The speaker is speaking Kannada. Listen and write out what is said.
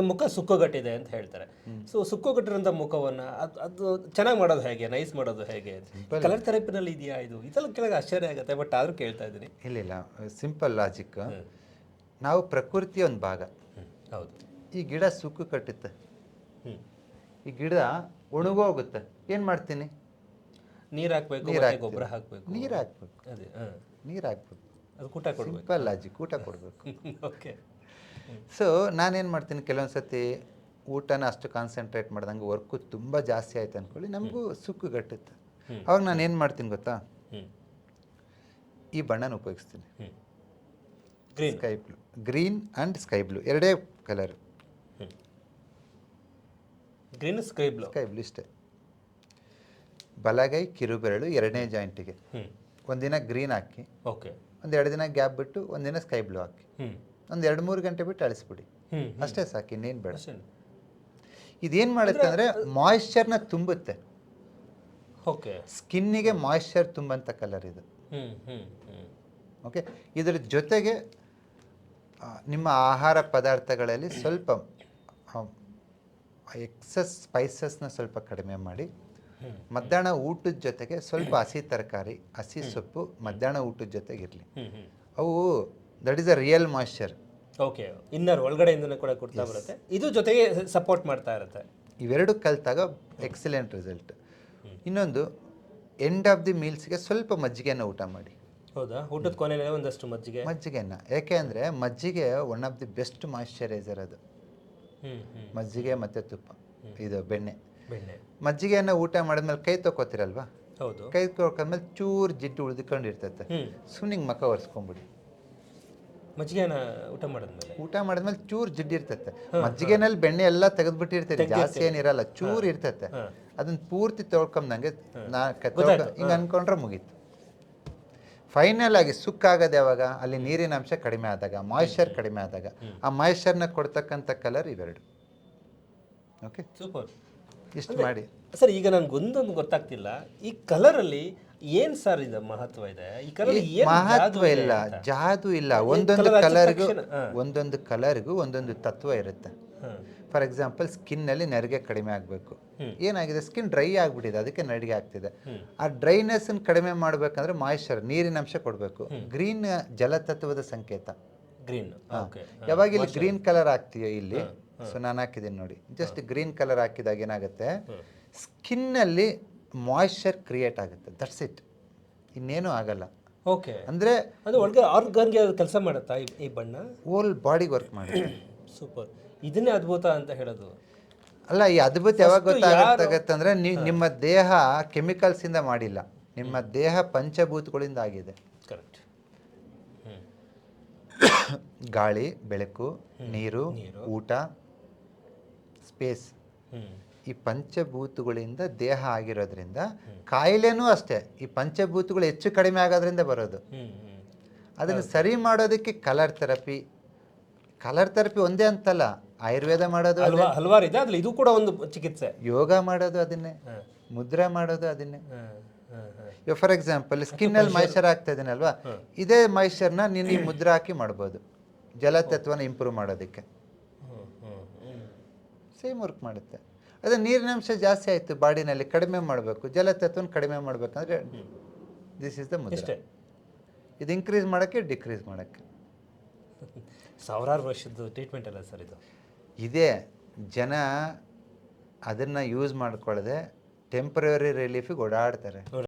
ಮುಖ ಸುಕ್ಕುಗಟ್ಟಿದೆ ಅಂತ ಹೇಳ್ತಾರೆ. ಸೊ ಸುಕ್ಕುಗಟ್ಟಿರೋಂಥ ಮುಖವನ್ನು ಅದು ಚೆನ್ನಾಗಿ ಮಾಡೋದು ಹೇಗೆ, ನೈಸ್ ಮಾಡೋದು ಹೇಗೆ? ಕಲರ್ ಥೆರಪಿನಲ್ಲಿ ಇದೆಯಾ ಇದು? ಇದೆಲ್ಲ ಕೆಳಗೆ ಆಶ್ಚರ್ಯ ಆಗುತ್ತೆ, ಬಟ್ ಆದರೂ ಕೇಳ್ತಾ ಇದ್ದೀನಿ. ಇಲ್ಲ ಸಿಂಪಲ್ ಲಾಜಿಕ್. ನಾವು ಪ್ರಕೃತಿಯ ಒಂದು ಭಾಗ. ಹೌದು. ಈ ಗಿಡ ಸುಕ್ಕು ಕಟ್ಟುತ್ತೆ, ಈ ಗಿಡ ಒಣಗೋಗುತ್ತೆ, ಏನು ಮಾಡ್ತೀನಿ? ನೀರು ಹಾಕಬೇಕು, ಗೊಬ್ಬರ ಹಾಕಬೇಕು, ನೀರು ಹಾಕ್ಬೇಕು, ಅದೇ ನೀರು ಹಾಕ್ಬೇಕು, ಅದು ಊಟ ಕೊಡಬೇಕು. ಸಿಂಪಲ್ ಲಾಜಿಕ್, ಊಟ ಕೊಡಬೇಕು. ಓಕೆ. ಸೊ ನಾನೇನು ಮಾಡ್ತೀನಿ, ಕೆಲವೊಂದು ಸತಿ ಊಟನ ಅಷ್ಟು ಕಾನ್ಸಂಟ್ರೇಟ್ ಮಾಡ್ದಂಗೆ ವರ್ಕು ತುಂಬ ಜಾಸ್ತಿ ಆಯ್ತು ಅಂದ್ಕೊಳ್ಳಿ, ನಮಗೂ ಸುಕ್ಕು ಗಟ್ಟುತ್ತೆ. ಅವಾಗ ನಾನು ಏನು ಮಾಡ್ತೀನಿ ಗೊತ್ತಾ, ಈ ಬಣ್ಣನ ಉಪಯೋಗಿಸ್ತೀನಿ. Sky blue, green and sky blue ಎರಡೇ colour. Green sky blue, sky blue ಇಷ್ಟೇ. ಬಲಗೈ ಕಿರುಬೆರಳು ಎರಡನೇ ಜಾಯಿಂಟಿಗೆ ಒಂದಿನ ಗ್ರೀನ್ ಹಾಕಿ, ಓಕೆ, ಒಂದು 2 ದಿನ ಗ್ಯಾಪ್ ಬಿಟ್ಟು ಒಂದಿನ ಸ್ಕೈ ಬ್ಲೂ ಹಾಕಿ, ಒಂದು 2-3 ಗಂಟೆ ಬಿಟ್ಟು ಅಳಿಸ್ಬಿಡಿ, ಅಷ್ಟೇ ಸಾಕು, ಇನ್ನೇನು ಬೇಡ. ಇದೇನು ಮಾಡುತ್ತೆ ಅಂದರೆ ಮಾಯಿಶ್ಚರ್ನ ತುಂಬುತ್ತೆ. ಓಕೆ, ಸ್ಕಿನ್ನಿಗೆ ಮಾಯಿಶ್ಚರ್ ತುಂಬಂಥ ಕಲರ್ ಇದು. ಓಕೆ, ಇದರ ಜೊತೆಗೆ ನಿಮ್ಮ ಆಹಾರ ಪದಾರ್ಥಗಳಲ್ಲಿ ಸ್ವಲ್ಪ ಎಕ್ಸಸ್ ಸ್ಪೈಸಸ್ನ ಸ್ವಲ್ಪ ಕಡಿಮೆ ಮಾಡಿ, ಮಧ್ಯಾಹ್ನ ಊಟದ ಜೊತೆಗೆ ಸ್ವಲ್ಪ ಹಸಿ ತರಕಾರಿ, ಹಸಿ ಸೊಪ್ಪು ಮಧ್ಯಾಹ್ನ ಊಟದ ಜೊತೆಗಿರಲಿ. ಅವು that is a real moisture. Okay, inner ಒಳಗಡೆಯಿಂದನೇ ಕೂಡ ಕೊಡ್ತಾ ಬರುತ್ತೆ, ಇದು ಜೊತೆಗೆ ಸಪೋರ್ಟ್ ಮಾಡ್ತಾ ಇರುತ್ತೆ. ಇವೆರಡು ಕಲಿತಾಗ ಎಕ್ಸಲೆಂಟ್ ರಿಸಲ್ಟ್. ಇನ್ನೊಂದು, ಎಂಡ್ ಆಫ್ ದಿ ಮೀಲ್ಸ್ಗೆ ಸ್ವಲ್ಪ ಮಜ್ಜಿಗೆಯನ್ನು ಊಟ ಮಾಡಿ. ಹೌದಾ? ಊಟದ ಕೊನೆಯಲ್ಲಿ ಒಂದಷ್ಟು ಮಜ್ಜಿಗೆನ, ಯಾಕೆ ಅಂದರೆ ಮಜ್ಜಿಗೆ one of the best moisturiser ಅದು. ಮಜ್ಜಿಗೆ ಮತ್ತು ತುಪ್ಪ, ಇದು ಬೆಣ್ಣೆ. ಮಜ್ಜಿಗೆಯನ್ನು ಊಟ ಮಾಡಿದ್ಮೇಲೆ ಕೈ ತೊಗೋತಿರಲ್ವಾ, ಹೌದು, ಕೈ ತೊಳ್ಕೊಂಡ್ಮೇಲೆ ಚೂರು ಜಿಡ್ಡು ಉಳಿದುಕೊಂಡಿರ್ತೈತೆ, ಸುಮ್ಮನೆ ಮಕ್ಕ ಒರೆಸ್ಕೊಂಬಿಡಿ. ಮಜ್ಜಿಗೆನ ಊಟ ಮಾಡಿದ್ಮೇಲೆ ಚೂರು ಜಿಡ್ಡು ಇರ್ತೈತೆ. ಮಜ್ಜಿಗೆನಲ್ಲಿ ಬೆಣ್ಣೆ ಎಲ್ಲ ತೆಗೆದ್ಬಿಟ್ಟಿರ್ತೈತೆ, ಜಾಸ್ತಿ ಏನಿರಲ್ಲ, ಚೂರು ಇರ್ತೈತೆ. ಅದನ್ನ ಪೂರ್ತಿ ತೊಳ್ಕೊಂಬಂಗೆ ಹಿಂಗೆ ಅನ್ಕೊಂಡ್ರೆ ಮುಗೀತು. ಫೈನಲ್ ಆಗಿ ಸುಕ್ಕಾಗದೆ ಯಾವಾಗ, ಅಲ್ಲಿ ನೀರಿನ ಅಂಶ ಕಡಿಮೆ ಆದಾಗ, ಮಾಯಿಶ್ಚರ್ ಕಡಿಮೆ ಆದಾಗ, ಆ ಮಾಯಿಶ್ಚರ್ನ ಕೊಡ್ತಕ್ಕಂಥ ಕಲರ್ ಇವೆರಡು. Okay, super. ಇಷ್ಟು ಮಾಡಿ ಸರ್. ಈಗ ನನಗೊಂದೊಂದು ಗೊತ್ತಾಗ್ತಿಲ್ಲ, ಈ ಕಲರಲ್ಲಿ ಏನು ಸರ್ ಇದು ಮಹತ್ವ ಇದೆ? ಈ ಕಲರ್ ಮಹತ್ವ ಇಲ್ಲ, ಜಾದು ಇಲ್ಲ. ಒಂದೊಂದು ಕಲರ್ಗೂ ಒಂದೊಂದು ತತ್ವ ಇರುತ್ತೆ. ಫಾರ್ ಎಕ್ಸಾಂಪಲ್, ಸ್ಕಿನ್ನಲ್ಲಿ ನೆರಿಗೆ ಕಡಿಮೆ ಆಗಬೇಕು. ಏನಾಗಿದೆ, ಸ್ಕಿನ್ ಡ್ರೈ ಆಗಿಬಿಟ್ಟಿದೆ, ಅದಕ್ಕೆ ನೆರಿಗೆ ಆಗ್ತಿದೆ. ಆ ಡ್ರೈನೆಸ್ಸನ್ನು ಕಡಿಮೆ ಮಾಡಬೇಕಂದ್ರೆ ಮಾಯಿಶ್ಚರ್, ನೀರಿನ ಅಂಶ ಕೊಡಬೇಕು. ಗ್ರೀನ್ ಜಲತತ್ವದ ಸಂಕೇತ. ಗ್ರೀನ್ ಯಾವಾಗ ಇಲ್ಲಿ ಗ್ರೀನ್ ಕಲರ್ ಹಾಕ್ತೀಯೋ ಇಲ್ಲಿ, ಸೊ ನಾನು ಹಾಕಿದ್ದೀನಿ ನೋಡಿ, ಜಸ್ಟ್ ಗ್ರೀನ್ ಕಲರ್ ಹಾಕಿದಾಗ ಏನಾಗುತ್ತೆ, ಸ್ಕಿನ್ನಲ್ಲಿ ಮಾಯಿಶ್ಚರ್ ಕ್ರಿಯೇಟ್ ಆಗುತ್ತೆ. ದಟ್ಸ್ ಇಟ್, ಇನ್ನೇನು ಆಗಲ್ಲ. ಓಕೆ, ಅಂದರೆ ಅದು ಒಳಗೆ ಆರ್ಗನ್ಗೆ ಕೆಲಸ ಮಾಡುತ್ತಾ ಈ ಬಣ್ಣ? ಹೋಲ್ ಬಾಡಿಗೆ ವರ್ಕ್ ಮಾಡುತ್ತೆ. ಸೂಪರ್. ಇದನ್ನೇ ಅದ್ಭುತ ಅಂತ ಹೇಳೋದು ಅಲ್ಲ. ಈ ಅದ್ಭುತ ಯಾವಾಗ ಗೊತ್ತಾಗತ್ತಂದ್ರೆ, ನಿಮ್ಮ ದೇಹ ಕೆಮಿಕಲ್ಸ್ ಇಂದ ಮಾಡಿಲ್ಲ, ನಿಮ್ಮ ದೇಹ ಪಂಚಭೂತಗಳಿಂದ ಆಗಿದೆ. ಕರೆಕ್ಟ್. ಗಾಳಿ, ಬೆಳಕು, ನೀರು, ಊಟ, ಸ್ಪೇಸ್, ಈ ಪಂಚಭೂತಗಳಿಂದ ದೇಹ ಆಗಿರೋದ್ರಿಂದ ಕಾಯಿಲೆನೂ ಅಷ್ಟೇ ಈ ಪಂಚಭೂತಗಳು ಹೆಚ್ಚು ಕಡಿಮೆ ಆಗೋದ್ರಿಂದ ಬರೋದು. ಅದನ್ನು ಸರಿ ಮಾಡೋದಕ್ಕೆ ಕಲರ್ ಥೆರಪಿ ಒಂದೇ ಅಂತಲ್ಲ, ಆಯುರ್ವೇದ ಮಾಡೋದು ಹಲವಾರು ಇದೆ, ಅದ್ರಲ್ಲಿ ಇದು ಕೂಡ ಒಂದು ಚಿಕಿತ್ಸೆ. ಯೋಗ ಮಾಡೋದು ಅದನ್ನೇ, ಮುದ್ರಾ ಮಾಡೋದು ಅದನ್ನೇ. ಇವಾಗ ಫಾರ್ ಎಕ್ಸಾಂಪಲ್, ಸ್ಕಿನ್ನಲ್ಲಿ ಮಾಯಿಶ್ಚರ್ ಆಗ್ತಾ ಇದೀನಲ್ವಾ, ಇದೇ ಮಾಯಿಶ್ಚರ್ನ ನೀನು ಈ ಮುದ್ರಾ ಹಾಕಿ ಮಾಡ್ಬೋದು, ಜಲತತ್ವನ ಇಂಪ್ರೂವ್ ಮಾಡೋದಕ್ಕೆ. ಸೇಮ್ ವರ್ಕ್ ಮಾಡುತ್ತೆ. ಅದೇ ನೀರಿನಂಶ ಜಾಸ್ತಿ ಆಯಿತು ಬಾಡಿನಲ್ಲಿ, ಕಡಿಮೆ ಮಾಡಬೇಕು, ಜಲತತ್ವನ ಕಡಿಮೆ ಮಾಡಬೇಕಂದ್ರೆ ದಿಸ್ ಇಸ್ ದ ಮುದ್ರಾ. ಇದು ಇನ್ಕ್ರೀಸ್ ಮಾಡೋಕ್ಕೆ, ಡಿಕ್ರೀಸ್ ಮಾಡೋಕ್ಕೆ. ಸಾವಿರಾರು ವರ್ಷದ ಟ್ರೀಟ್ಮೆಂಟ್ ಅಲ್ಲ ಸರ್ ಇದು. ಇದೇ ಜನ ಅದನ್ನು ಯೂಸ್ ಮಾಡ್ಕೊಳ್ಳದೆ ಟೆಂಪ್ರರಿ ರಿಲೀಫಿಗೆ ಓಡಾಡ್ತಾರೆ.